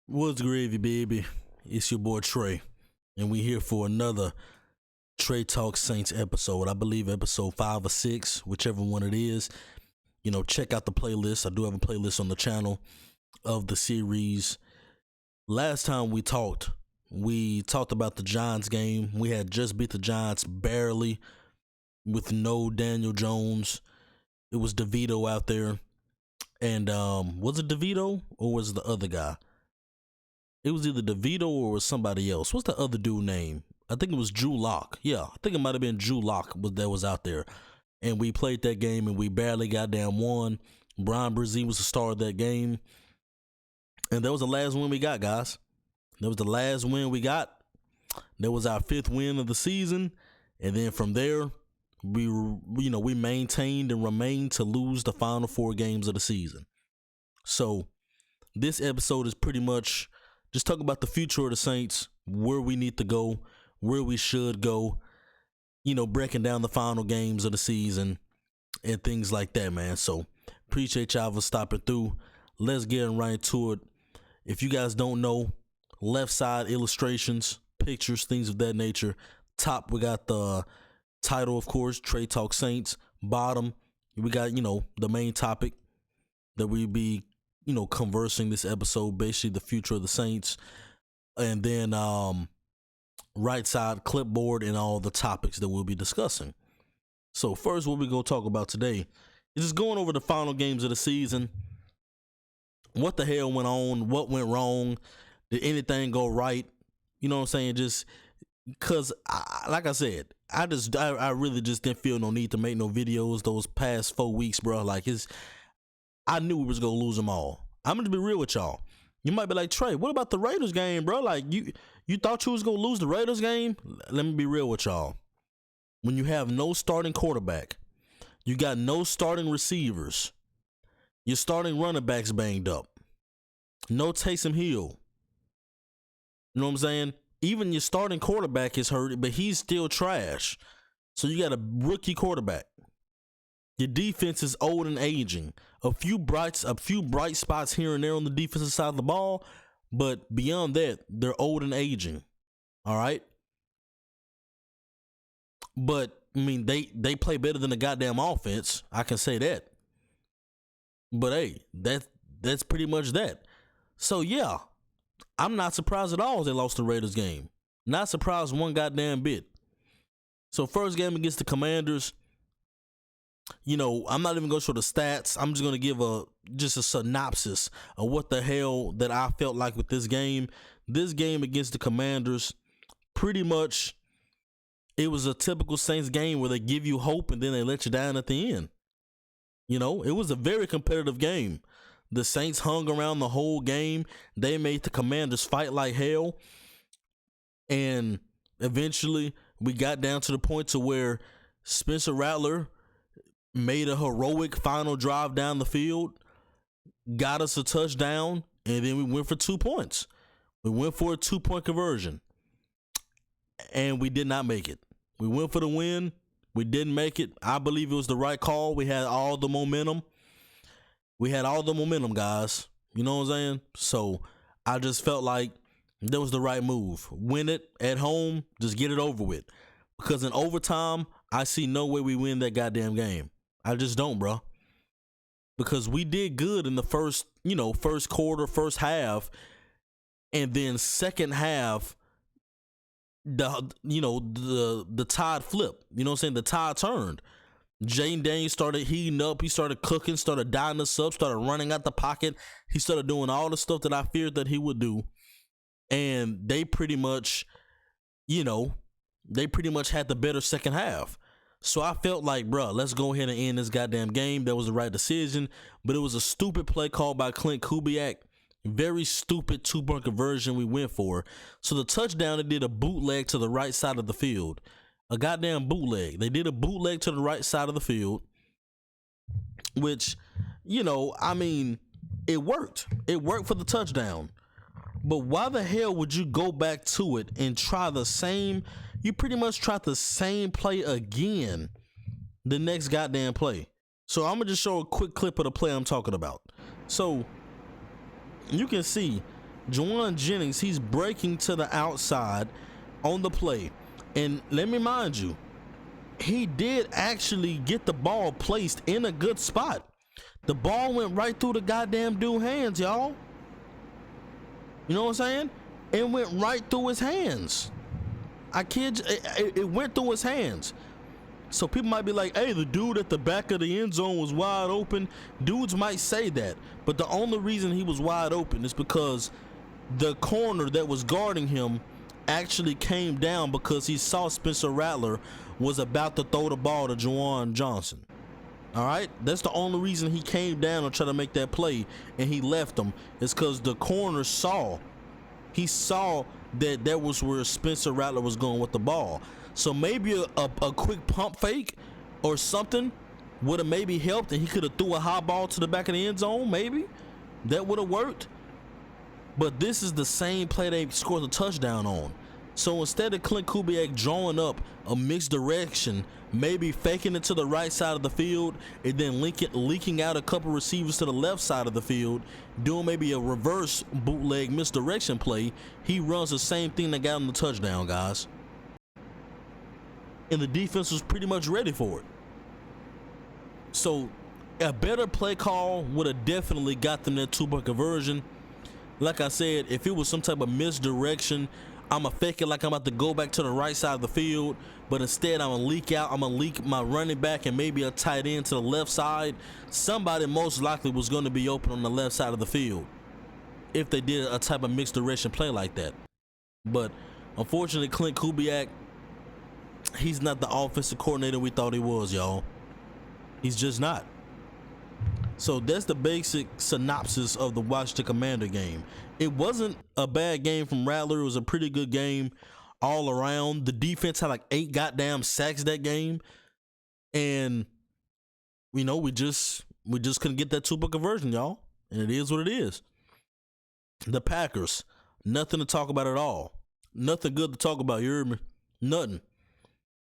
What's gravy, baby? It's your boy Trey, and we here for another Trey Talk Saints episode. I believe episode 5 or 6, whichever one it is. You know, check out the playlist. I do have a playlist on the channel of the series. Last time we talked about the Giants game. We had just beat the Giants barely with no Daniel Jones. It was DeVito out there. And was it DeVito or was it the other guy? It was either DeVito or was somebody else. What's the other dude name? I think it was Drew Lock. Yeah, I think it might have been Drew Lock that was out there. And we played that game and we barely got down won. Rizzie was the star of that game. And that was the last win we got, guys. That was the last win we got. That was our 5th win of the season. And then from there, we maintained and remained to lose the final 4 games of the season. So this episode is pretty much just talk about the future of the Saints, where we need to go, where we should go, breaking down the final games of the season and things like that, man. So appreciate y'all for stopping through. Let's get right into it. If you guys don't know, left side illustrations, pictures, things of that nature. Top, we got the title, of course, Trey Talk Saints. Bottom, we got, the main topic that we be conversing this episode, basically the future of the Saints. And then right side, clipboard, and all the topics that we'll be discussing. So first, what we're going to talk about today is just going over the final games of the season. What the hell went on? What went wrong? Did anything go right? You know what I'm saying? Just because, like I said, I really just didn't feel no need to make no videos those past 4 weeks, bro. Like, I knew we was gonna lose them all. I'm gonna be real with y'all. You might be like, Trey, what about the Raiders game, bro? Like, you thought you was gonna lose the Raiders game? Let me be real with y'all. When you have no starting quarterback, you got no starting receivers, your starting running backs banged up, no Taysom Hill. You know what I'm saying? Even your starting quarterback is hurt, but he's still trash. So you got a rookie quarterback. Your defense is old and aging. A few bright spots here and there on the defensive side of the ball, but beyond that, they're old and aging. All right? But I mean, they play better than the goddamn offense. I can say that. But hey, that's pretty much that. So yeah, I'm not surprised at all they lost the Raiders game. Not surprised one goddamn bit. So first game against the Commanders. I'm not even going to show the stats. I'm just going to give a synopsis of what the hell that I felt like with this game. This game against the Commanders, pretty much, it was a typical Saints game where they give you hope and then they let you down at the end. It was a very competitive game. The Saints hung around the whole game. They made the Commanders fight like hell. And eventually, we got down to the point to where Spencer Rattler made a heroic final drive down the field, got us a touchdown, and then we went for 2 points. We went for a 2-point conversion, and we did not make it. We went for the win. We didn't make it. I believe it was the right call. We had all the momentum. Guys. You know what I'm saying? So I just felt like that was the right move. Win it at home. Just get it over with. Because in overtime, I see no way we win that goddamn game. I just don't, bro. Because we did good in the first quarter, first half, and then second half, the tide flipped. You know what I'm saying? The tide turned. Jane Daniels started heating up. He started cooking, started dyeing us up, started running out the pocket. He started doing all the stuff that I feared that he would do. And they pretty much had the better second half. So I felt like, bro, let's go ahead and end this goddamn game. That was the right decision. But it was a stupid play called by Clint Kubiak. Very stupid 2-point conversion we went for. So the touchdown, they did a bootleg to the right side of the field. A goddamn bootleg. They did a bootleg to the right side of the field. Which, it worked. It worked for the touchdown. But why the hell would you go back to it and try the same? You pretty much tried the same play again the next goddamn play. So I'm going to just show a quick clip of the play I'm talking about. So you can see Juwan Jennings, he's breaking to the outside on the play. And let me remind you, he did actually get the ball placed in a good spot. The ball went right through the goddamn dude's hands, y'all. You know what I'm saying? It went right through his hands. I kid you, it went through his hands. So people might be like, hey, the dude at the back of the end zone was wide open. Dudes might say that, but the only reason he was wide open is because the corner that was guarding him actually came down because he saw Spencer Rattler was about to throw the ball to Juwan Johnson. All right, that's the only reason he came down and tried to make that play and he left him, is because the corner saw that was where Spencer Rattler was going with the ball. So maybe a quick pump fake or something would have maybe helped, and he could have threw a high ball to the back of the end zone. Maybe that would have worked. But this is the same play they scored a touchdown on. So instead of Clint Kubiak drawing up a mixed direction, maybe faking it to the right side of the field and then leaking out a couple receivers to the left side of the field, doing maybe a reverse bootleg misdirection play, he runs the same thing that got him the touchdown, guys. And the defense was pretty much ready for it. So a better play call would have definitely got them that 2-point conversion. Like I said, if it was some type of misdirection, I'ma fake it like I'm about to go back to the right side of the field, but instead I'm gonna leak my running back and maybe a tight end to the left side. Somebody most likely was gonna be open on the left side of the field if they did a type of mixed direction play like that. But unfortunately, Clint Kubiak, he's not the offensive coordinator we thought he was, y'all. He's just not. So that's the basic synopsis of the Washington Commander game. It wasn't a bad game from Rattler. It was a pretty good game all around. The defense had like 8 goddamn sacks that game. And, you know, we just couldn't get that 2-point conversion, y'all. And it is what it is. The Packers, nothing to talk about at all. Nothing good to talk about, you heard me? Nothing.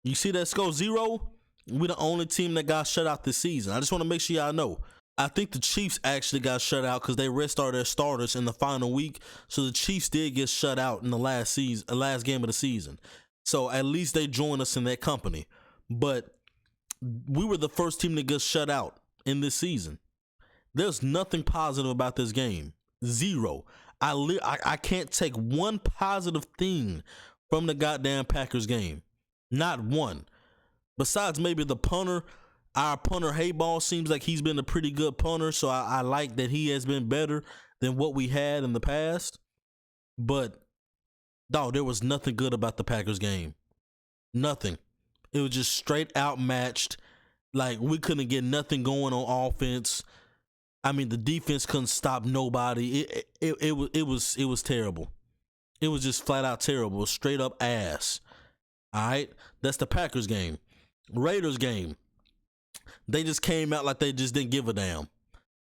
You see that score 0? We're the only team that got shut out this season. I just want to make sure y'all know. I think the Chiefs actually got shut out because they restarted their starters in the final week. So the Chiefs did get shut out in the last game of the season. So at least they joined us in that company. But we were the first team to get shut out in this season. There's nothing positive about this game. 0. I can't take one positive thing from the goddamn Packers game. Not one. Besides maybe the punter. Our punter Hayball seems like he's been a pretty good punter, so I like that he has been better than what we had in the past. But, dog, there was nothing good about the Packers game. Nothing. It was just straight outmatched. Like, we couldn't get nothing going on offense. I mean, the defense couldn't stop nobody. It was terrible. It was just flat out terrible. Straight up ass. All right? That's the Packers game. Raiders game. They just came out like they just didn't give a damn.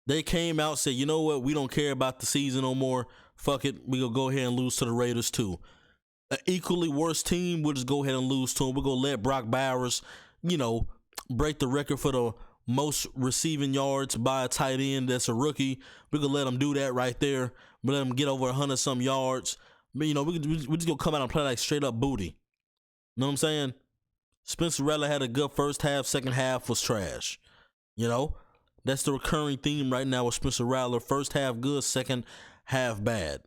They came out and said, you know what? We don't care about the season no more. Fuck it. We're going to go ahead and lose to the Raiders too. An equally worse team, we'll just go ahead and lose to them. We're going to let Brock Bowers, break the record for the most receiving yards by a tight end that's a rookie. We're going to let him do that right there. We'll let him get over 100-some yards. But, we're just going to come out and play like straight up booty. You know what I'm saying? Spencer Rattler had a good first half, second half was trash. That's the recurring theme right now with Spencer Rattler. First half good, second half bad.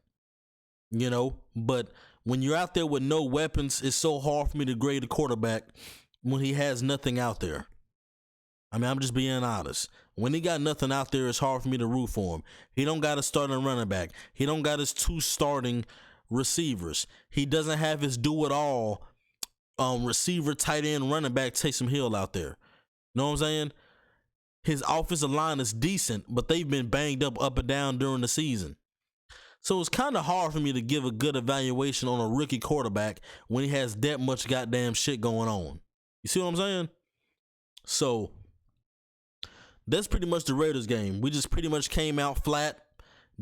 But when you're out there with no weapons, it's so hard for me to grade a quarterback when he has nothing out there. I mean, I'm just being honest. When he got nothing out there, it's hard for me to root for him. He don't got a starting running back. He don't got his 2 starting receivers. He doesn't have his do-it-all receiver, tight end, running back, Taysom Hill out there. You know what I'm saying? His offensive line is decent, but they've been banged up and down during the season. So it's kind of hard for me to give a good evaluation on a rookie quarterback when he has that much goddamn shit going on. You see what I'm saying? So that's pretty much the Raiders game. We just pretty much came out flat,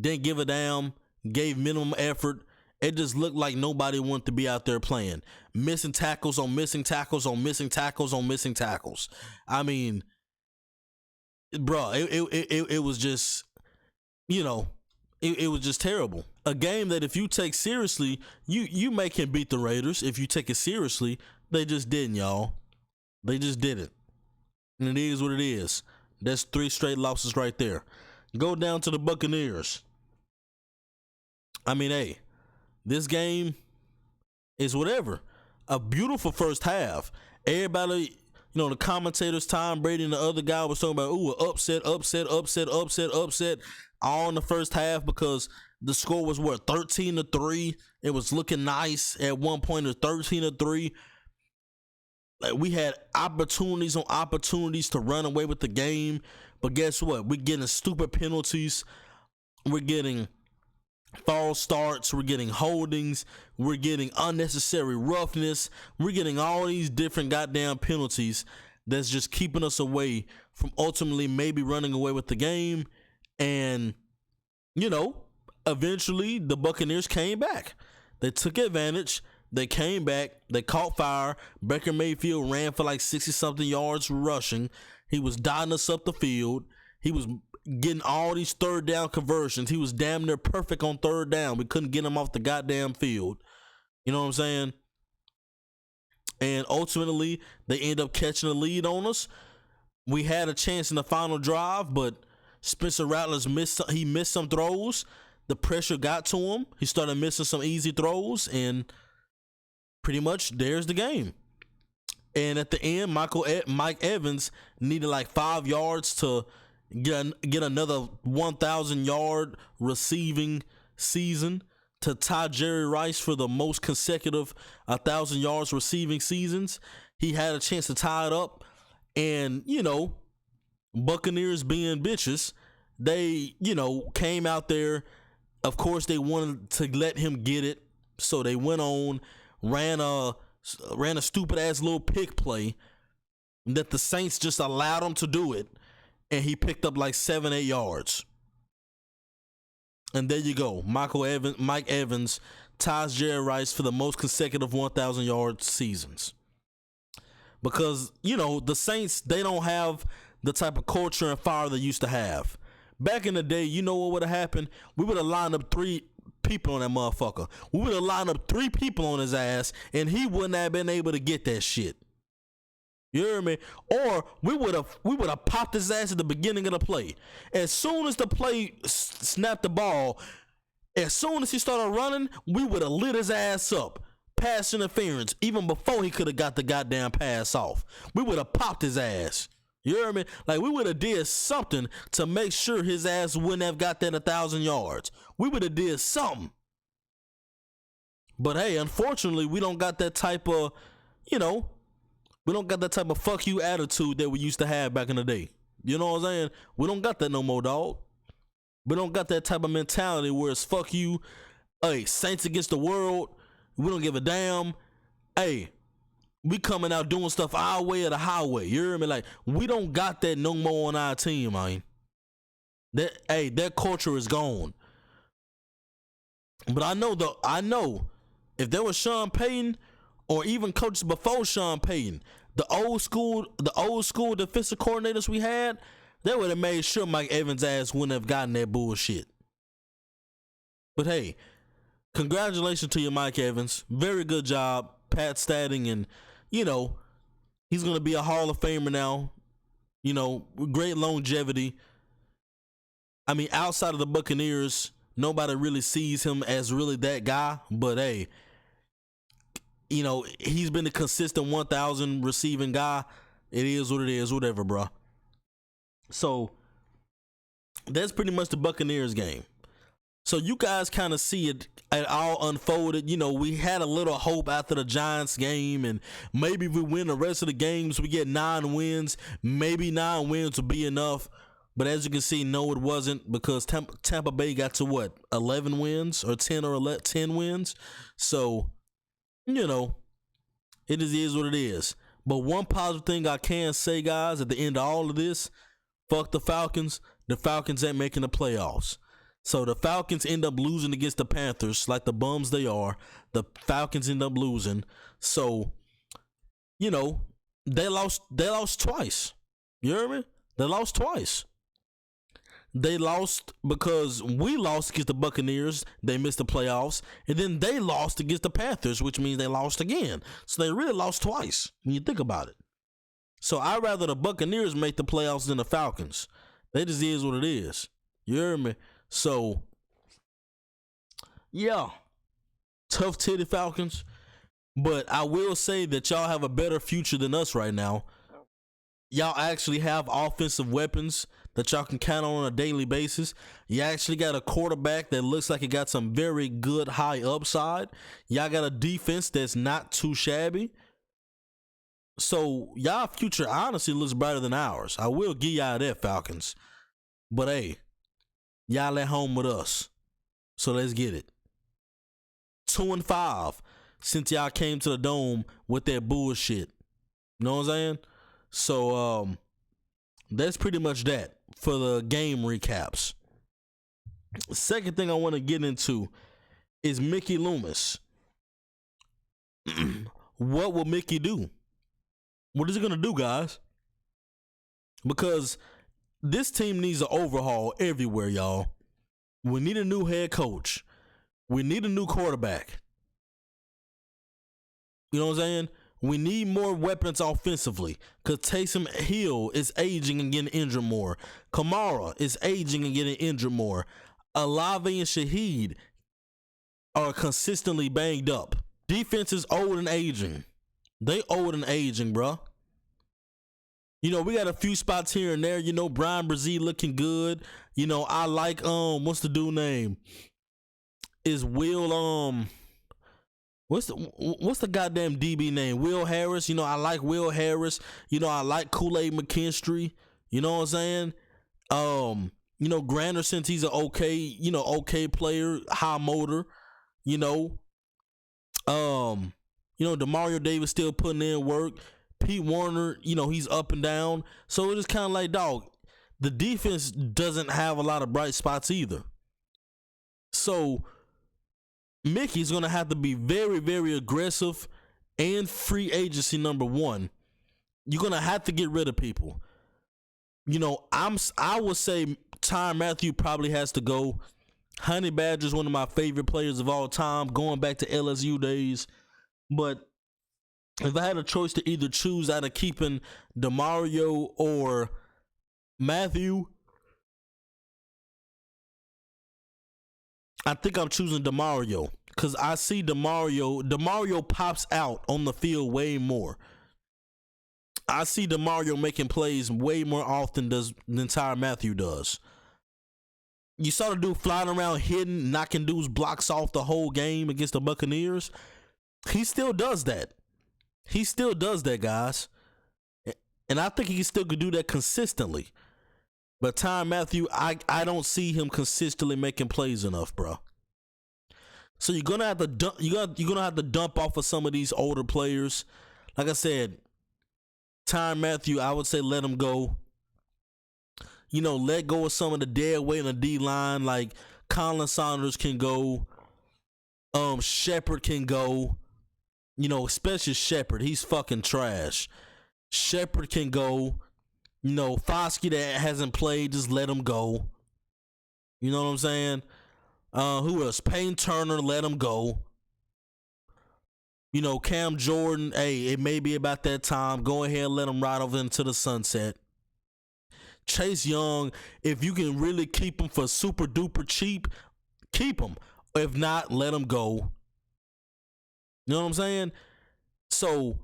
didn't give a damn, gave minimum effort. It just looked like nobody wanted to be out there playing. Missing tackles on missing tackles on missing tackles on missing tackles. I mean, bro, it was just, It was just terrible. A game that if you take seriously, you may can beat the Raiders. If you take it seriously, they just didn't, y'all. They just didn't. And it is what it is. That's 3 straight losses right there. Go down to the Buccaneers. I mean, hey, this game is whatever. A beautiful first half. Everybody, the commentators, Tom Brady and the other guy was talking about, upset, all in the first half because the score was 13-3. It was looking nice at one point. It was 13-3. Like, we had opportunities on opportunities to run away with the game, but guess what? We're getting stupid penalties. We're getting false starts. We're getting holdings. We're getting unnecessary roughness. We're getting all these different goddamn penalties that's just keeping us away from ultimately maybe running away with the game. And, eventually the Buccaneers came back. They took advantage. They came back. They caught fire. Baker Mayfield ran for like 60-something yards rushing. He was dotting us up the field. He was getting all these third down conversions. He was damn near perfect on third down. We couldn't get him off the goddamn field. You know what I'm saying? And ultimately, they end up catching a lead on us. We had a chance in the final drive, but Spencer Rattler missed some throws. The pressure got to him. He started missing some easy throws, and pretty much there's the game. And at the end, Mike Evans needed like 5 yards to get another 1,000-yard receiving season to tie Jerry Rice for the most consecutive 1,000 yards receiving seasons. He had a chance to tie it up, and Buccaneers being bitches, they came out there. Of course, they wanted to let him get it, so they went on, ran a stupid ass little pick play that the Saints just allowed him to do it, and he picked up like 7-8 yards. And there you go. Mike Evans ties Jerry Rice for the most consecutive 1,000-yard seasons. Because, the Saints, they don't have the type of culture and fire they used to have. Back in the day, you know what would have happened? We would have lined up 3 people on that motherfucker. We would have lined up 3 people on his ass, and he wouldn't have been able to get that shit. You hear me? Or we would have popped his ass at the beginning of the play. As soon as the play snapped the ball, as soon as he started running, we would have lit his ass up. Pass interference, even before he could have got the goddamn pass off. We would have popped his ass. You hear me? Like, we would have did something to make sure his ass wouldn't have got that 1,000 yards. We would have did something. But hey, unfortunately, we don't got that type of, we don't got that type of fuck you attitude that we used to have back in the day. You know what I'm saying? We don't got that no more, dog. We don't got that type of mentality where it's fuck you. Hey, Saints against the world. We don't give a damn. Hey, we coming out doing stuff our way or the highway. You hear me? Like, we don't got that no more on our team, man. That culture is gone. But I know if there was Sean Payton or even coaches before Sean Payton, the old school defensive coordinators we had, they would have made sure Mike Evans' ass wouldn't have gotten that bullshit. But hey, congratulations to you, Mike Evans. Very good job, Pat Statting, and he's gonna be a Hall of Famer now. Great longevity. I mean, outside of the Buccaneers, nobody really sees him as really that guy. But hey, he's been a consistent 1,000 receiving guy. It is what it is, whatever, bro. So that's pretty much the Buccaneers game. So you guys kind of see it all unfolded. We had a little hope after the Giants game, and maybe if we win the rest of the games, we get 9 wins. Maybe 9 wins will be enough. But as you can see, no, it wasn't, because Tampa Bay got to 11 wins or 10 wins. So, it is what it is. But one positive thing I can say, guys, at the end of all of this, fuck the Falcons. The Falcons ain't making the playoffs. So the Falcons end up losing against the Panthers, like the bums they are. The Falcons end up losing. So, they lost twice. You hear me? They lost twice. They lost because we lost against the Buccaneers. They missed the playoffs. And then they lost against the Panthers, which means they lost again. So they really lost twice when you think about it. So I'd rather the Buccaneers make the playoffs than the Falcons. That just is what it is. You hear me? So, yeah. Tough titty Falcons. But I will say that y'all have a better future than us right now. Y'all actually have offensive weapons that y'all can count on a daily basis. You actually got a quarterback that looks like it got some very good high upside. Y'all got a defense that's not too shabby. So y'all future honestly looks brighter than ours. I will give y'all that, Falcons. But hey, y'all at home with us. So let's get it. 2-5 since y'all came to the Dome with that bullshit. You know what I'm saying? So that's pretty much that for the game recaps. Second thing I want to get into is Mickey Loomis. What will Mickey do? What is he going to do, guys? Because this team needs an overhaul everywhere, y'all. We need a new head coach. We need a new quarterback. You know what I'm saying? We need more weapons offensively because Taysom Hill is aging and getting injured more. Kamara is aging and getting injured more. Olave and Shaheed are consistently banged up. Defense is old and aging. They old and aging, bro. You know, we got a few spots here and there. You know, Brian Rizzie looking good. You know, I like, what's the dude name? Is Will, what's the goddamn DB name? Will Harris. You know, I like Will Harris. You know, I like Kool-Aid McKinstry. You know what I'm saying? You know, Granderson, he's an okay player, high motor. You know, DeMario Davis still putting in work. Pete Warner, you know, he's up and down. So it is kind of like, dog, the defense doesn't have a lot of bright spots either. So Mickey's going to have to be very, very aggressive and free agency number one. You're going to have to get rid of people. You know, I would say Tyrann Mathieu probably has to go. Honey Badger's one of my favorite players of all time, going back to LSU days. But if I had a choice to either choose out of keeping DeMario or Mathieu, I think I'm choosing DeMario because I see DeMario pops out on the field way more. I see DeMario making plays way more often than Tyrann Mathieu does. You saw the dude flying around hitting, knocking dudes' blocks off the whole game against the Buccaneers. He still does that. He still does that, guys. And I think he still could do that consistently. But Tyrann Mathieu, I don't see him consistently making plays enough, bro. So you're gonna have to dump off of some of these older players. Like I said, Tyrann Mathieu, I would say let him go. You know, let go of some of the dead weight in the D line. Like Colin Saunders can go. Shepard can go. You know, especially Shepard. He's fucking trash. Shepard can go. You know, Foskey that hasn't played, just let him go. You know what I'm saying? Who else? Payne Turner, let him go. You know, Cam Jordan, hey, it may be about that time. Go ahead and let him ride over into the sunset. Chase Young, if you can really keep him for super duper cheap, keep him. If not, let him go. You know what I'm saying? So,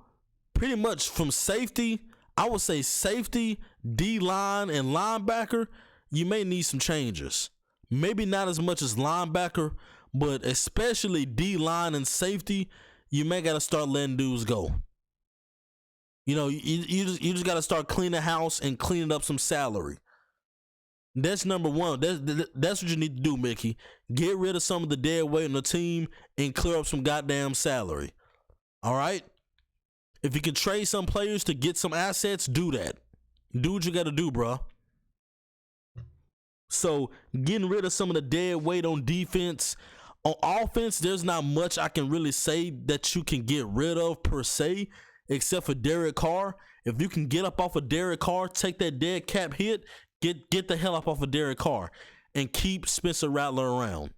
pretty much from safety, I would say safety, D-line, and linebacker, you may need some changes. Maybe not as much as linebacker, but especially D-line and safety, you may got to start letting dudes go. You know, you just got to start cleaning house and cleaning up some salary. That's number one. That's what you need to do, Mickey. Get rid of some of the dead weight on the team and clear up some goddamn salary. All right? If you can trade some players to get some assets, do that. Do what you got to do, bro. So, getting rid of some of the dead weight on defense. On offense, there's not much I can really say that you can get rid of per se, except for Derek Carr. If you can get up off of Derek Carr, take that dead cap hit, Get the hell up off of Derek Carr and keep Spencer Rattler around.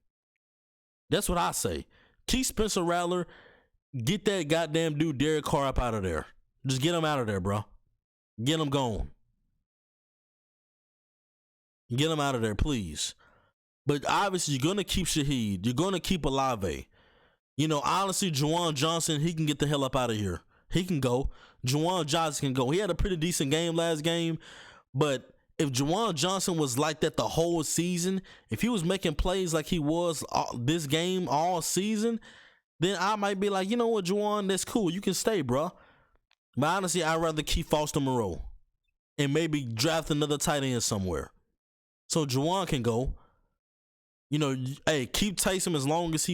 That's what I say. Keep Spencer Rattler. Get that goddamn dude Derek Carr up out of there. Just get him out of there, bro. Get him gone. Get him out of there, please. But obviously, you're going to keep Shaheed. You're going to keep Olave. Honestly, Juwan Johnson, he can get the hell up out of here. He can go. Juwan Johnson can go. He had a pretty decent game last game. But if Juwan Johnson was like that the whole season, if he was making plays like he was this game all season, then I might be like, you know what, Juwan, that's cool. You can stay, bro. But honestly, I'd rather keep Foster Moreau and maybe draft another tight end somewhere. So Juwan can go. Hey, keep Taysom as long as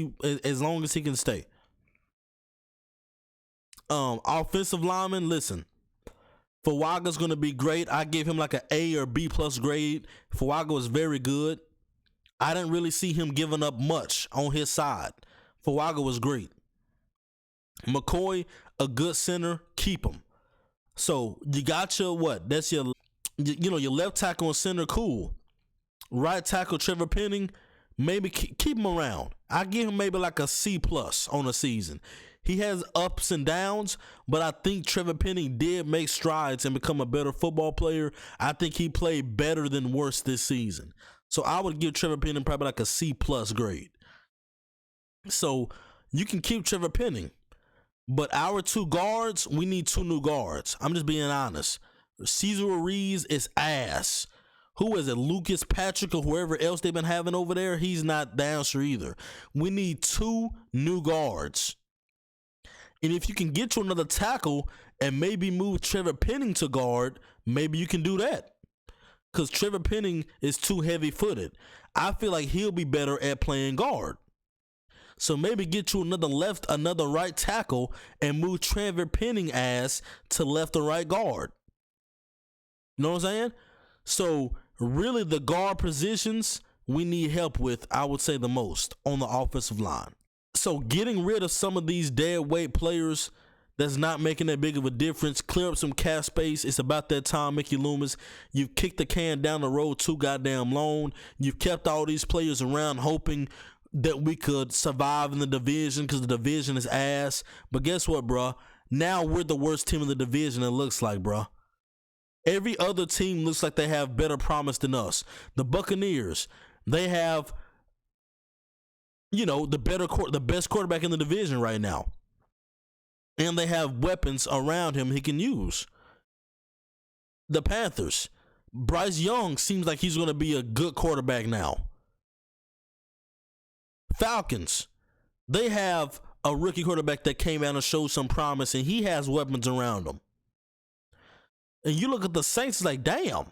he can stay. Offensive lineman, listen. Fuaga's gonna be great. I give him like an A or B plus grade. Fuaga was very good. I didn't really see him giving up much on his side. Fuaga was great. McCoy, a good center, keep him. So you got your what? That's your left tackle and center, cool. Right tackle Trevor Penning, maybe keep him around. I give him maybe like a C plus on the season. He has ups and downs, but I think Trevor Penning did make strides and become a better football player. I think he played better than worse this season. So I would give Trevor Penning probably like a C plus grade. So you can keep Trevor Penning, but our two guards, we need two new guards. I'm just being honest. Cesar Ruiz is ass. Who is it? Lucas Patrick or whoever else they've been having over there? He's not the answer either. We need two new guards. And if you can get to another tackle and maybe move Trevor Penning to guard, maybe you can do that. Because Trevor Penning is too heavy-footed. I feel like he'll be better at playing guard. So maybe get you another right tackle and move Trevor Penning ass to left or right guard. You know what I'm saying? So really the guard positions we need help with, I would say the most on the offensive line. So getting rid of some of these dead weight players that's not making that big of a difference, clear up some cap space. It's about that time, Mickey Loomis. You've kicked the can down the road too goddamn long. You've kept all these players around hoping that we could survive in the division because the division is ass. But guess what, bro? Now we're the worst team in the division, it looks like, bro. Every other team looks like they have better promise than us. The Buccaneers, they have, the best quarterback in the division right now. And they have weapons around him he can use. The Panthers, Bryce Young seems like he's going to be a good quarterback now. Falcons, they have a rookie quarterback that came out and showed some promise, and he has weapons around him. And you look at the Saints, it's like, damn.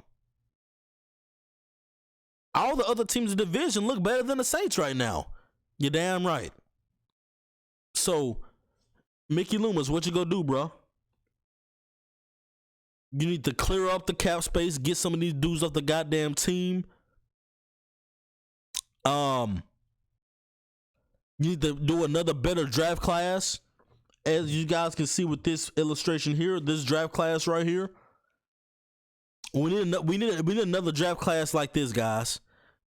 All the other teams in the division look better than the Saints right now. You're damn right. So, Mickey Loomis, what you gonna do, bro? You need to clear up the cap space, get some of these dudes off the goddamn team. You need to do another better draft class. As you guys can see with this illustration here, this draft class right here. We need another draft class like this, guys.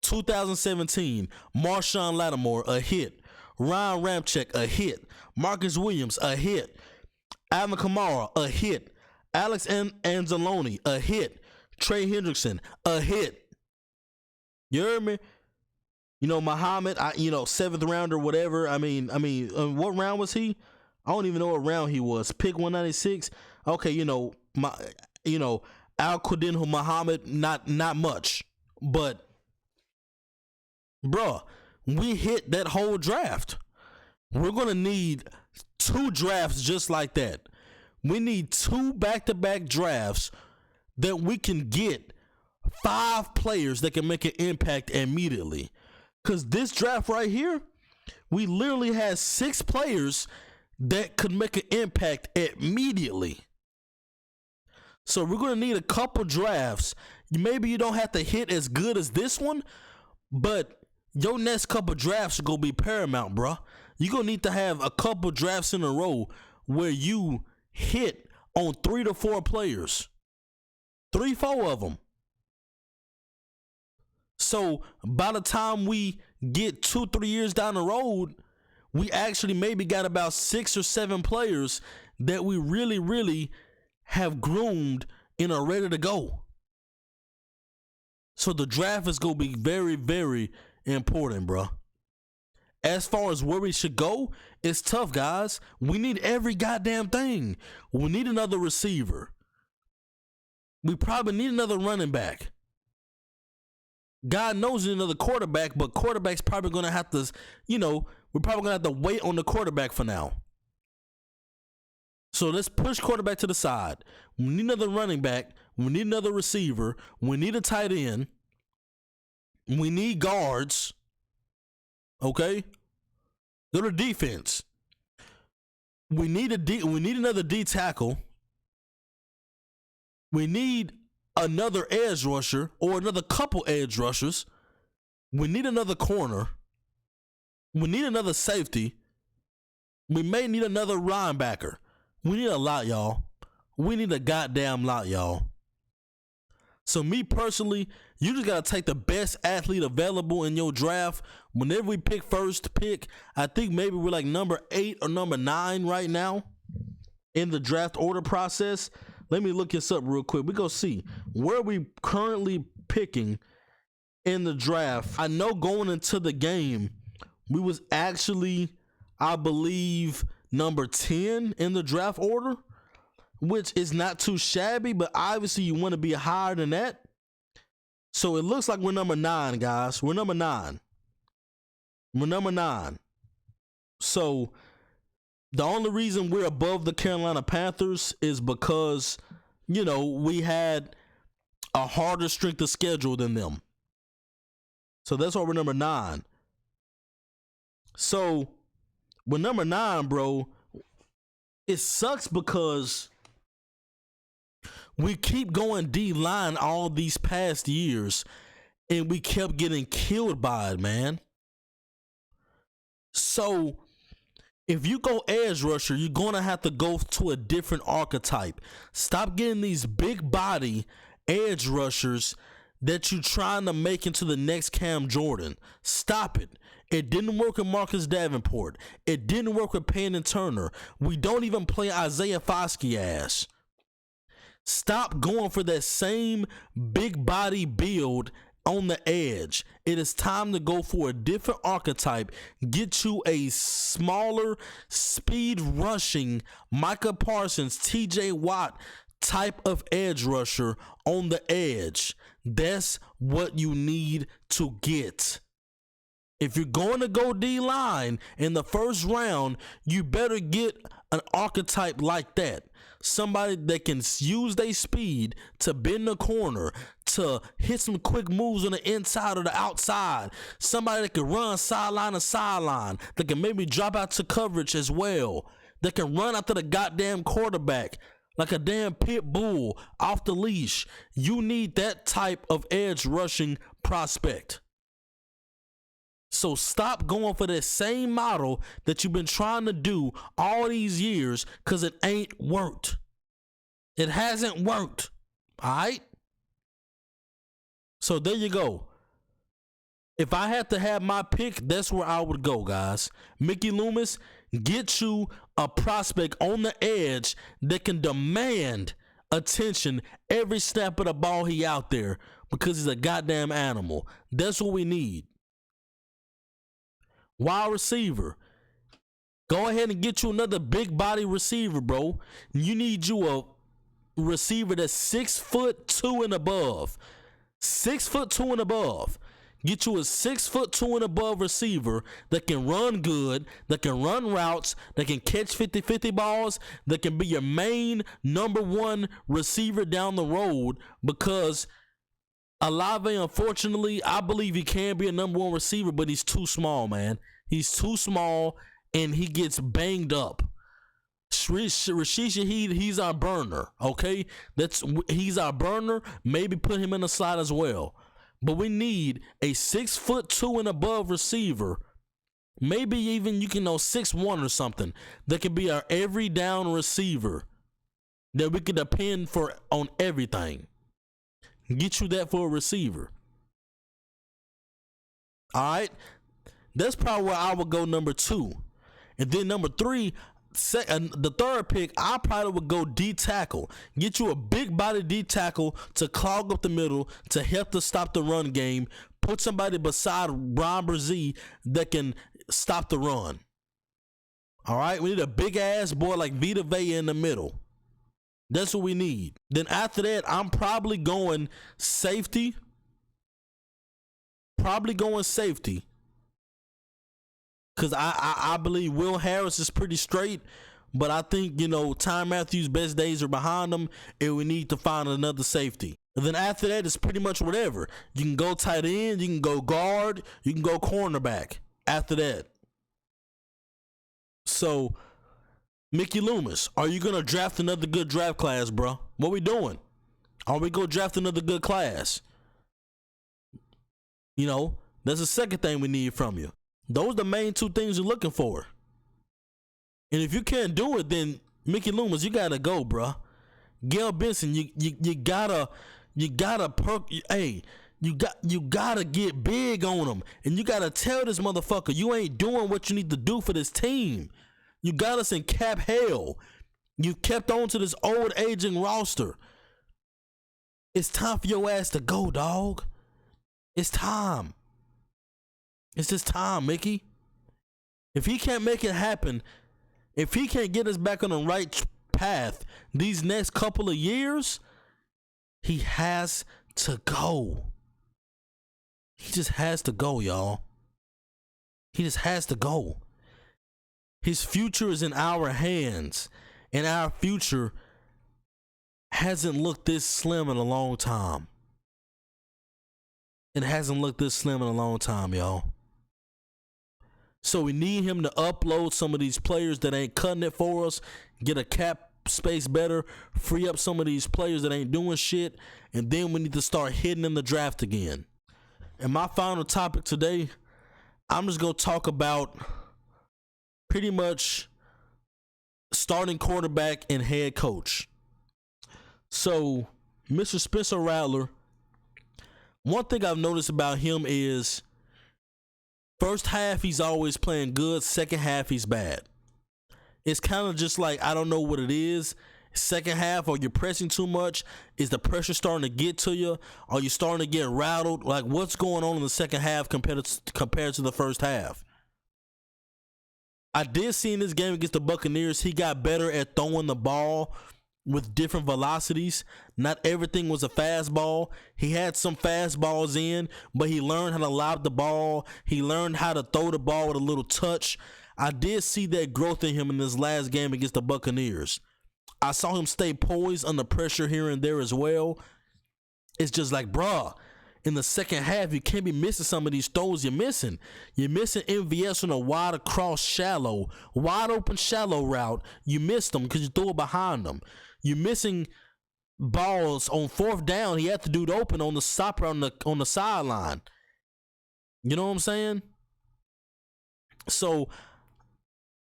2017, Marshon Lattimore, a hit. Ryan Ramczyk, a hit. Marcus Williams, a hit. Alvin Kamara, a hit. Alex Anzalone, a hit. Trey Hendrickson, a hit. You heard me? Muhammad, seventh rounder, whatever. What round was he? I don't even know what round he was. Pick 196. Okay, Al-Quadin Muhammad, not much. But, bruh, we hit that whole draft. We're going to need 2 drafts just like that. We need 2 back-to-back drafts that we can get 5 players that can make an impact immediately. Because this draft right here, we literally had 6 players that could make an impact immediately. So we're going to need a couple drafts. Maybe you don't have to hit as good as this one, but your next couple drafts are going to be paramount, bro. You're going to need to have a couple drafts in a row where you hit on 3 to 4 players. 3-4 of them. So by the time we get 2-3 years down the road, we actually maybe got about 6 or 7 players that we really, really have groomed and are ready to go. So the draft is going to be very, very important, bro. As far as where we should go, it's tough, guys. We need every goddamn thing. We need another receiver. We probably need another running back. God knows we need another quarterback, but quarterback's probably going to have to, we're probably going to have to wait on the quarterback for now. So let's push quarterback to the side. We need another running back. We need another receiver. We need a tight end. We need guards. Okay? Go to defense. We need another D tackle. We need another edge rusher or another couple edge rushers. We need another corner. We need another safety. We may need another linebacker. We need a lot, y'all. We need a goddamn lot, y'all. So me personally, you just got to take the best athlete available in your draft. Whenever we pick first pick, I think maybe we're like number 8 or number 9 right now in the draft order process. Let me look this up real quick. We go see where we currently picking in the draft. I know going into the game, we was actually, I believe, number 10 in the draft order, which is not too shabby, but obviously you want to be higher than that. So it looks like we're number 9, guys. We're number 9. We're number 9. So the only reason we're above the Carolina Panthers is because, we had a harder strength of schedule than them. So that's why we're number 9. So with number 9, bro, it sucks because we keep going D-line all these past years, and we kept getting killed by it, man. So if you go edge rusher, you're going to have to go to a different archetype. Stop getting these big body edge rushers that you're trying to make into the next Cam Jordan. Stop it. It didn't work with Marcus Davenport. It didn't work with Payne and Turner. We don't even play Isaiah Foskey ass. Stop going for that same big body build on the edge. It is time to go for a different archetype. Get you a smaller, speed rushing Micah Parsons, TJ Watt type of edge rusher on the edge. That's what you need to get. If you're going to go D-line in the first round, you better get an archetype like that. Somebody that can use their speed to bend the corner, to hit some quick moves on the inside or the outside. Somebody that can run sideline to sideline, that can maybe drop out to coverage as well, that can run after the goddamn quarterback like a damn pit bull off the leash. You need that type of edge rushing prospect. So stop going for that same model that you've been trying to do all these years, because it ain't worked. It hasn't worked. All right? So there you go. If I had to have my pick, that's where I would go, guys. Mickey Loomis, get you a prospect on the edge that can demand attention every snap of the ball he out there, because he's a goddamn animal. That's what we need. Wide receiver. Go ahead and get you another big body receiver, bro. You need you a receiver that's 6'2" and above. 6'2" and above. Get you a 6'2" and above receiver that can run good, that can run routes, that can catch 50-50 balls, that can be your main number 1 receiver down the road, because Olave, unfortunately, I believe he can be a number 1 receiver, but he's too small, man. He's too small, and he gets banged up. Rashid Shaheed, he's our burner, okay? He's our burner. Maybe put him in the slot as well. But we need a 6'2" and above receiver. Maybe even 6'1" or something, that can be our every down receiver that we can depend on everything. Get you that for a receiver. All right, that's probably where I would go number 2, and then number 3. The third pick, I probably would go D tackle. Get you a big body D tackle to clog up the middle to help to stop the run game. Put somebody beside Rizzie that can stop the run. All right, we need a big ass boy like Vita Vea in the middle. That's what we need. Then after that, I'm probably going safety. Because I believe Will Harris is pretty straight, but I think, Ty Matthews' best days are behind him, and we need to find another safety. And then after that, it's pretty much whatever. You can go tight end, you can go guard, you can go cornerback after that. So, Mickey Loomis, are you going to draft another good draft class, bro? What we doing? Are we going to draft another good class? That's the second thing we need from you. Those are the main 2 things you're looking for. And if you can't do it, then Mickey Loomis, you gotta go, bro. Gail Benson, you gotta get big on him, and you gotta tell this motherfucker you ain't doing what you need to do for this team. You got us in cap hell. You kept on to this old aging roster. It's time for your ass to go, dog. It's time. It's just time, Mickey. If he can't make it happen, if he can't get us back on the right path these next couple of years, he has to go. He just has to go, y'all. He just has to go. His future is in our hands, and our future hasn't looked this slim in a long time. It hasn't looked this slim in a long time, y'all. So we need him to upload some of these players that ain't cutting it for us, get a cap space better, free up some of these players that ain't doing shit, and then we need to start hitting in the draft again. And my final topic today, I'm just going to talk about pretty much starting quarterback and head coach. So, Mr. Spencer Rattler, one thing I've noticed about him is first half, he's always playing good. Second half, he's bad. It's kind of just like, I don't know what it is. Second half, are you pressing too much? Is the pressure starting to get to you? Are you starting to get rattled? Like, what's going on in the second half compared to the first half? I did see in this game against the Buccaneers, he got better at throwing the ball with different velocities. Not everything was a fastball. He had some fastballs in, but he learned how to lob the ball. He learned how to throw the ball with a little touch. I did see that growth in him in this last game against the Buccaneers. I saw him stay poised under pressure here and there as well. It's just like, bruh, in the second half, you can't be missing some of these throws you're missing. You're missing MVS on a wide open shallow route. You missed them because you threw it behind them. You're missing balls on fourth down. He had the dude open on the stopper on the sideline. You know what I'm saying? So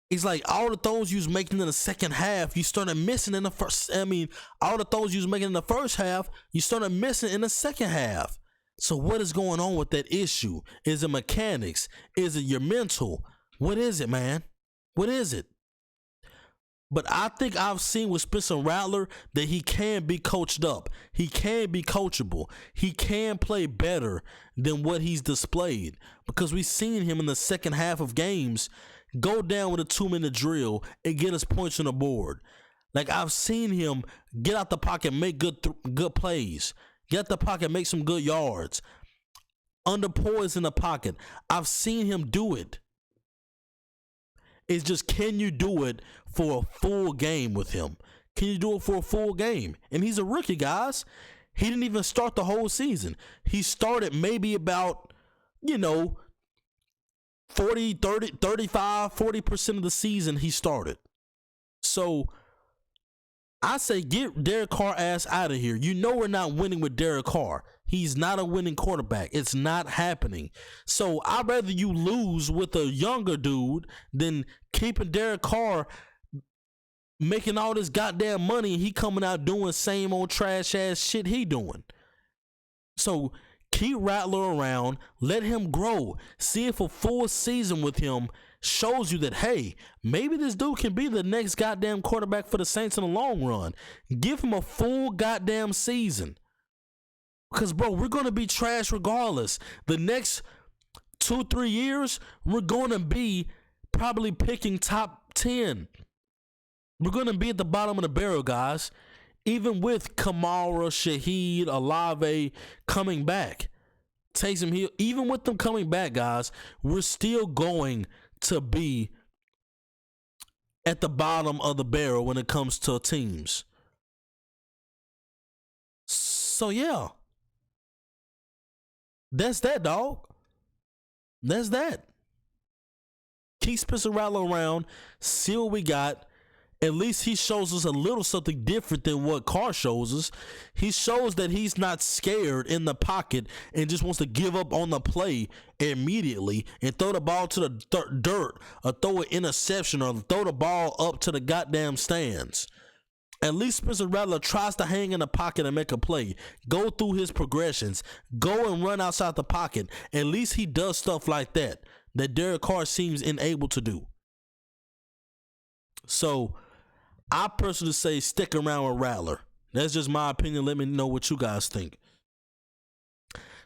it's like all the throws you was making in the second half, you started missing in the first. All the throws you was making in the first half, you started missing in the second half. So what is going on with that issue? Is it mechanics? Is it your mental? What is it, man? What is it? But I think I've seen with Spencer Rattler that he can be coached up. He can be coachable. He can play better than what he's displayed, because we've seen him in the second half of games go down with a 2-minute drill and get us points on the board. Like, I've seen him get out the pocket, make good plays. Get out the pocket, make some good yards. Under poise in the pocket. I've seen him do it. It's just, can you do it for a full game with him? Can you do it for a full game? And he's a rookie, guys. He didn't even start the whole season. He started maybe about, 40% of the season he started. So I say get Derek Carr ass out of here. You know we're not winning with Derek Carr. He's not a winning quarterback. It's not happening. So I'd rather you lose with a younger dude than keeping Derek Carr making all this goddamn money and he coming out doing same old trash ass shit he doing. So Keep Rattler around. Let him grow. See if a full season with him shows you that, hey, maybe this dude can be the next goddamn quarterback for the Saints in the long run. Give him a full goddamn season. Because, bro, we're going to be trash regardless. The next 2-3 years, we're going to be probably picking top 10. We're going to be at the bottom of the barrel, guys. Even with Kamara, Shaheed, Olave coming back. Taysom Hill, even with them coming back, guys, we're still going to be at the bottom of the barrel when it comes to teams. So, yeah. That's that, dog. That's that. Keep Spencer Rattler around. See what we got. At least he shows us a little something different than what Carr shows us. He shows that he's not scared in the pocket and just wants to give up on the play immediately and throw the ball to the dirt or throw an interception or throw the ball up to the goddamn stands. At least Spencer Rattler tries to hang in the pocket and make a play. Go through his progressions. Go and run outside the pocket. At least he does stuff like that Derek Carr seems unable to do. So, I personally say stick around with Rattler. That's just my opinion. Let me know what you guys think.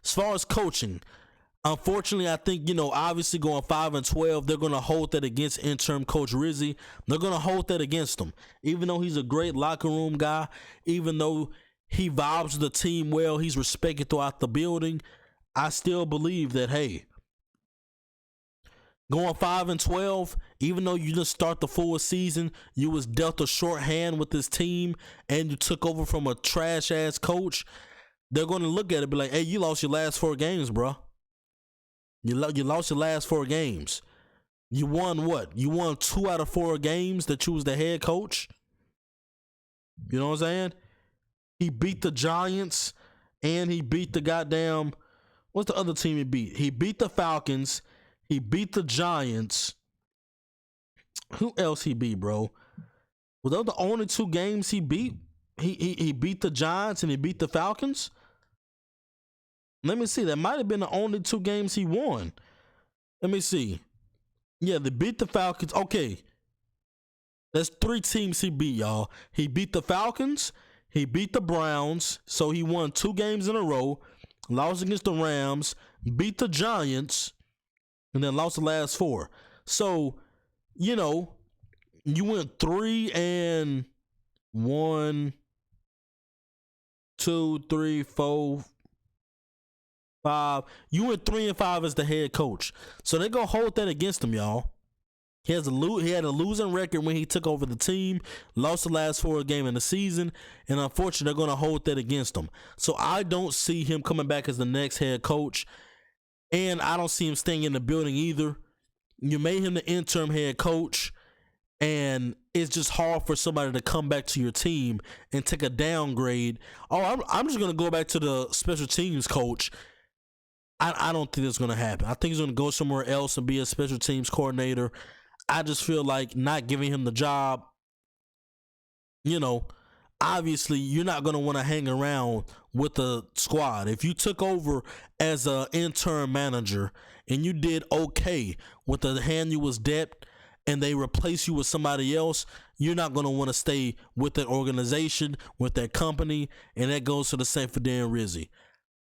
As far as coaching, unfortunately, I think, obviously going 5-12, they're going to hold that against interim coach Rizzie. They're going to hold that against him. Even though he's a great locker room guy, even though he vibes the team well, he's respected throughout the building, I still believe that, hey, going 5-12, even though you didn't start the full season, you was dealt a short hand with this team and you took over from a trash-ass coach, they're going to look at it and be like, hey, you lost your last 4 games, bro. You lost your last 4 games. You won what? You won 2 out of 4 games that you was the head coach. You know what I'm saying? He beat the Giants and he beat the goddamn... What's the other team he beat? He beat the Falcons. He beat the Giants. Who else he beat, bro? Were those the only 2 games he beat? He beat the Giants and he beat the Falcons? Let me see. That might have been the only 2 games he won. Let me see. Yeah, they beat the Falcons. Okay. That's 3 teams he beat, y'all. He beat the Falcons. He beat the Browns. So he won 2 games in a row. Lost against the Rams. Beat the Giants. And then lost the last 4. So, you went 3-1, 2, 3, 4, 5. You went 3-5 as the head coach. So they're going to hold that against him, y'all. He had a losing record when he took over the team, lost the last 4 games in the season, and unfortunately, they're going to hold that against him. So I don't see him coming back as the next head coach, and I don't see him staying in the building either. You made him the interim head coach, and it's just hard for somebody to come back to your team and take a downgrade. Oh, I'm just going to go back to the special teams coach. I don't think that's going to happen. I think he's going to go somewhere else and be a special teams coordinator. I just feel like not giving him the job, obviously you're not going to want to hang around with the squad. If you took over as an intern manager and you did okay with the hand you was dealt and they replace you with somebody else, you're not going to want to stay with that organization, with that company, and that goes to the same for Darren Rizzie.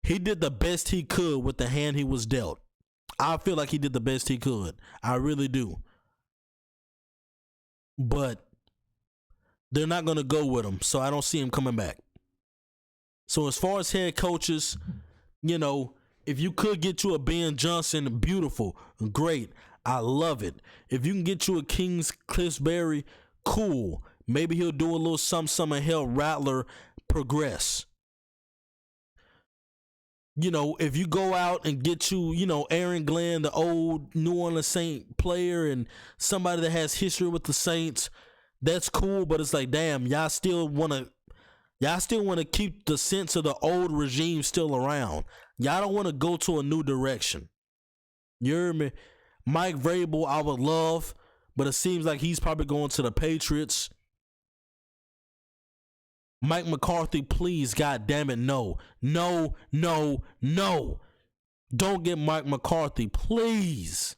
He did the best he could with the hand he was dealt. I feel like he did the best he could. I really do. But they're not going to go with him, so I don't see him coming back. So as far as head coaches, if you could get you a Ben Johnson, beautiful, great. I love it. If you can get you a Kings Cliffsbury, cool. Maybe he'll do a little something and help Rattler progress. If you go out and get you, Aaron Glenn, the old New Orleans Saint player, and somebody that has history with the Saints, that's cool. But it's like, damn, y'all still want to keep the sense of the old regime still around. Y'all don't want to go to a new direction. You hear me? Mike Vrabel, I would love, but it seems like he's probably going to the Patriots. Mike McCarthy, please, God damn it, no. No, no, no. Don't get Mike McCarthy, please.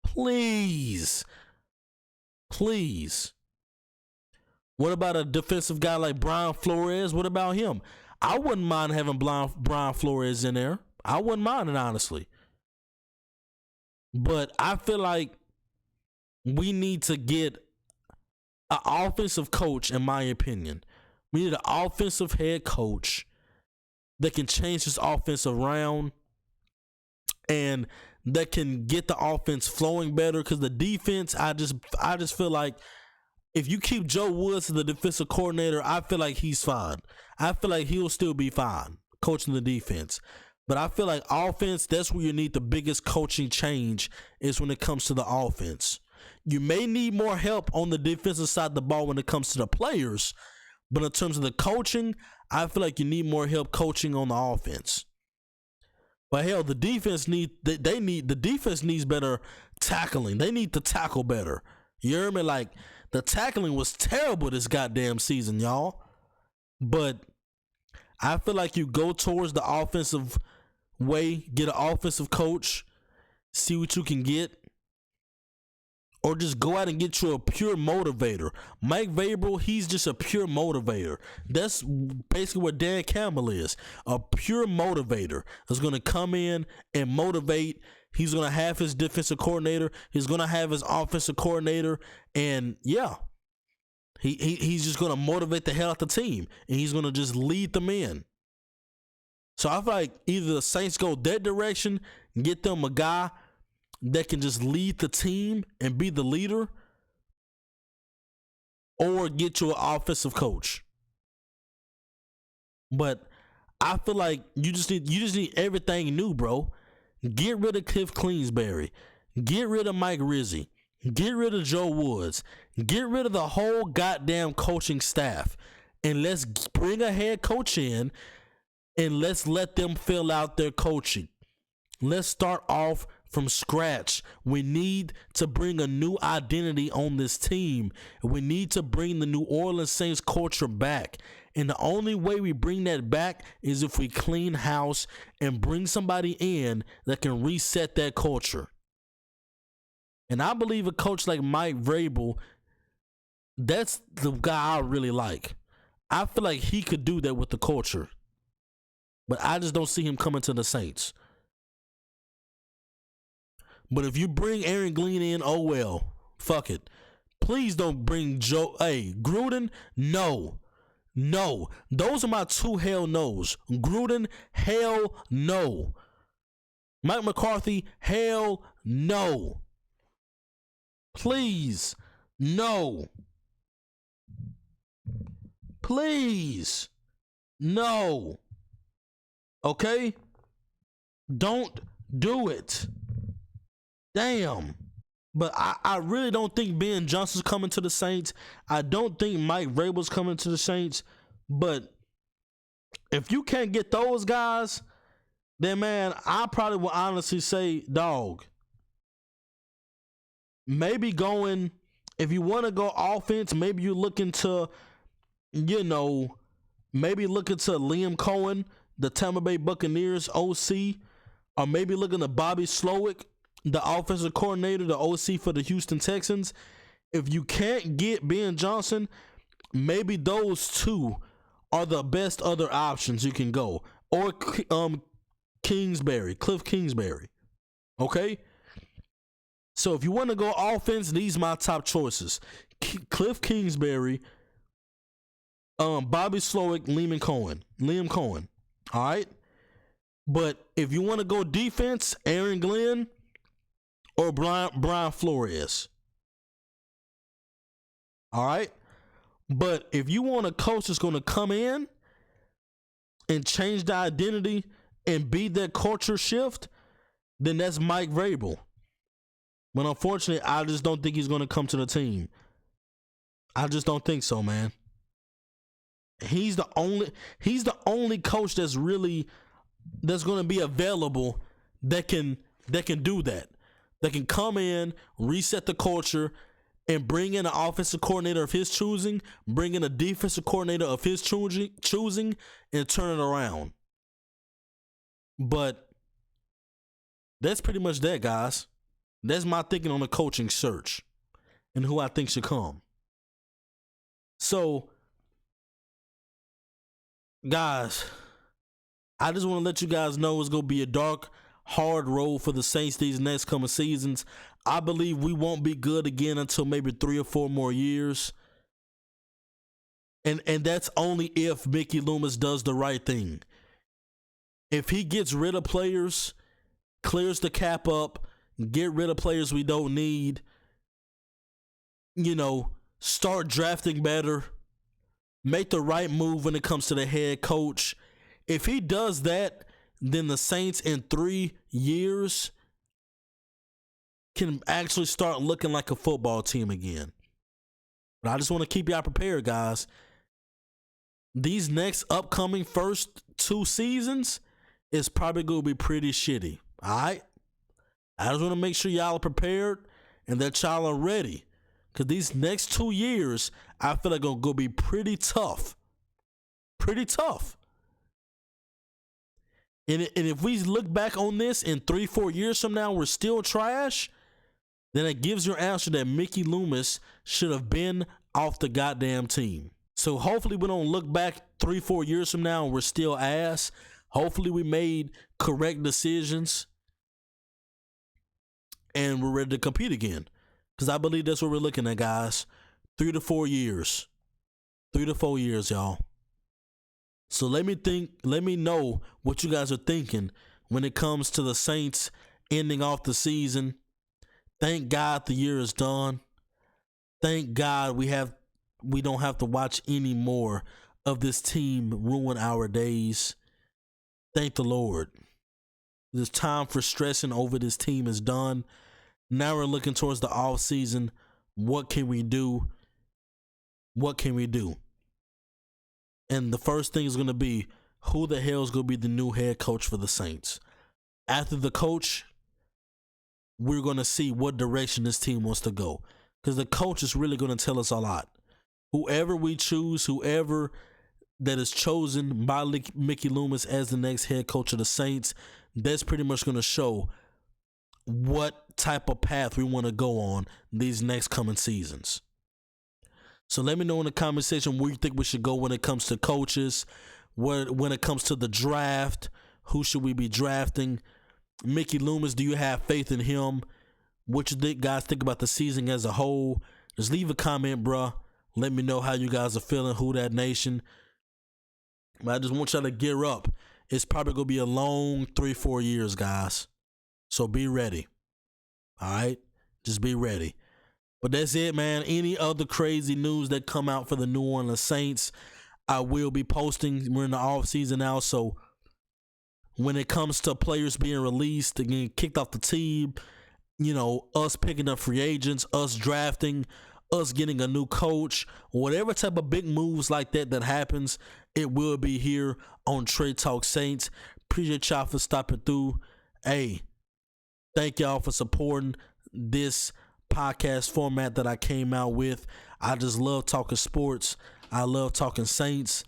Please. Please. What about a defensive guy like Brian Flores? What about him? I wouldn't mind having Brian Flores in there. I wouldn't mind it, honestly. But I feel like we need to get an offensive coach, in my opinion. We need an offensive head coach that can change this offense around and that can get the offense flowing better. Because the defense, I just feel like if you keep Joe Woods as the defensive coordinator, I feel like he's fine. I feel like he'll still be fine coaching the defense. But I feel like offense, that's where you need the biggest coaching change, is when it comes to the offense. You may need more help on the defensive side of the ball when it comes to the players, but in terms of the coaching, I feel like you need more help coaching on the offense. But hell, the defense the defense needs better tackling. They need to tackle better. You hear me? Like, the tackling was terrible this goddamn season, y'all. But I feel like you go towards the offensive way, get an offensive coach, see what you can get, or just go out and get you a pure motivator. Mike Vrabel, he's just a pure motivator. That's basically what Dan Campbell is, a pure motivator that's going to come in and motivate. He's going to have his defensive coordinator. He's going to have his offensive coordinator. And, yeah, he's just going to motivate the hell out the team. And he's going to just lead them in. So I feel like either the Saints go that direction, get them a guy that can just lead the team and be the leader, or get you an offensive coach. But I feel like you just need everything new, bro. Get rid of Cliff Kingsbury. Get rid of Mike Rizzie. Get rid of Joe Woods. Get rid of the whole goddamn coaching staff. And let's bring a head coach in and let's let them fill out their coaching. Let's start off from scratch. We need to bring a new identity on this team. We need to bring the New Orleans Saints culture back. And the only way we bring that back is if we clean house and bring somebody in that can reset that culture. And I believe a coach like Mike Vrabel, that's the guy I really like. I feel like he could do that with the culture. But I just don't see him coming to the Saints. But if you bring Aaron Glenn in, oh well, fuck it. Please don't bring Gruden. No. Those are my two hell no's. Gruden, hell no. Mike McCarthy, hell no. Please, no. Please, no. Okay? Don't do it. Damn. But I really don't think Ben Johnson's coming to the Saints. I don't think Mike Vrabel's coming to the Saints. But if you can't get those guys, then, man, I probably will honestly say, dog, maybe going, if you want to go offense, maybe you look into, maybe look into Liam Cohen, the Tampa Bay Buccaneers OC, or maybe looking to Bobby Slowick, the offensive coordinator, the OC for the Houston Texans. If you can't get Ben Johnson, maybe those two are the best other options you can go. Or Cliff Kingsbury. Okay? So if you want to go offense, these are my top choices. Cliff Kingsbury, Bobby Slowick, Liam Cohen. All right? But if you want to go defense, Aaron Glenn or Brian Flores. All right? But if you want a coach that's going to come in and change the identity and be that culture shift, then that's Mike Vrabel. But unfortunately, I just don't think he's going to come to the team. I just don't think so, man. He's the only coach that's going to be available that can do that. That can come in, reset the culture, and bring in an offensive coordinator of his choosing, bring in a defensive coordinator of his choosing, and turn it around. But that's pretty much that, guys. That's my thinking on the coaching search and who I think should come. So, guys, I just want to let you guys know it's going to be a dark, hard road for the Saints these next coming seasons. I believe we won't be good again until maybe 3 or 4 more years. And that's only if Mickey Loomis does the right thing. If he gets rid of players, clears the cap up, get rid of players we don't need, start drafting better, make the right move when it comes to the head coach. If he does that, then the Saints in 3 years can actually start looking like a football team again. But I just want to keep y'all prepared, guys. These next upcoming first 2 seasons is probably going to be pretty shitty. All right? I just want to make sure y'all are prepared and that y'all are ready. Because these next 2 years, I feel like going to be pretty tough. Pretty tough. And if we look back on this in 3-4 years from now, we're still trash, then it gives your answer that Mickey Loomis should have been off the goddamn team. So hopefully we don't look back 3-4 years from now and we're still ass. Hopefully we made correct decisions and we're ready to compete again. Because I believe that's what we're looking at, guys. 3 to 4 years. 3 to 4 years, y'all. So let me know what you guys are thinking when it comes to the Saints ending off the season. Thank God the year is done. Thank God we don't have to watch any more of this team ruin our days. Thank the Lord. This time for stressing over this team is done. Now we're looking towards the off season. What can we do? What can we do? And the first thing is going to be, who the hell is going to be the new head coach for the Saints? After the coach, we're going to see what direction this team wants to go. Because the coach is really going to tell us a lot. Whoever we choose, whoever that is chosen by Mickey Loomis as the next head coach of the Saints, that's pretty much going to show what type of path we want to go on these next coming seasons. So let me know in the comment section where you think we should go when it comes to coaches, when it comes to the draft, who should we be drafting? Mickey Loomis, do you have faith in him? What you guys think about the season as a whole? Just leave a comment, bruh. Let me know how you guys are feeling, Who Dat Nation. But I just want y'all to gear up. It's probably going to be a long 3-4 years, guys. So be ready. All right? Just be ready. But that's it, man. Any other crazy news that come out for the New Orleans Saints, I will be posting. We're in the off season now, so when it comes to players being released and getting kicked off the team, us picking up free agents, us drafting, us getting a new coach, whatever type of big moves like that happens, it will be here on Trade Talk Saints. Appreciate y'all for stopping through. Hey, thank y'all for supporting this podcast format that I came out with. I just love talking sports. I love talking Saints.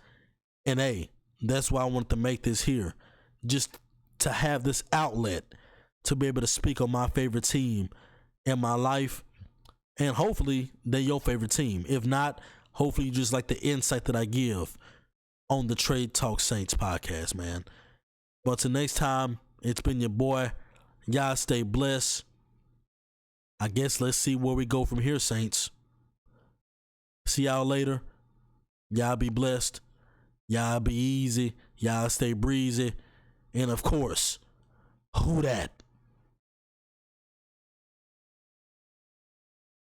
And hey, that's why I wanted to make this here. Just to have this outlet to be able to speak on my favorite team in my life. And hopefully they're your favorite team. If not, hopefully you just like the insight that I give on the Trade Talk Saints podcast, man. But till next time, it's been your boy. Y'all stay blessed. I guess let's see where we go from here, Saints. See y'all later. Y'all be blessed. Y'all be easy. Y'all stay breezy. And of course, who dat?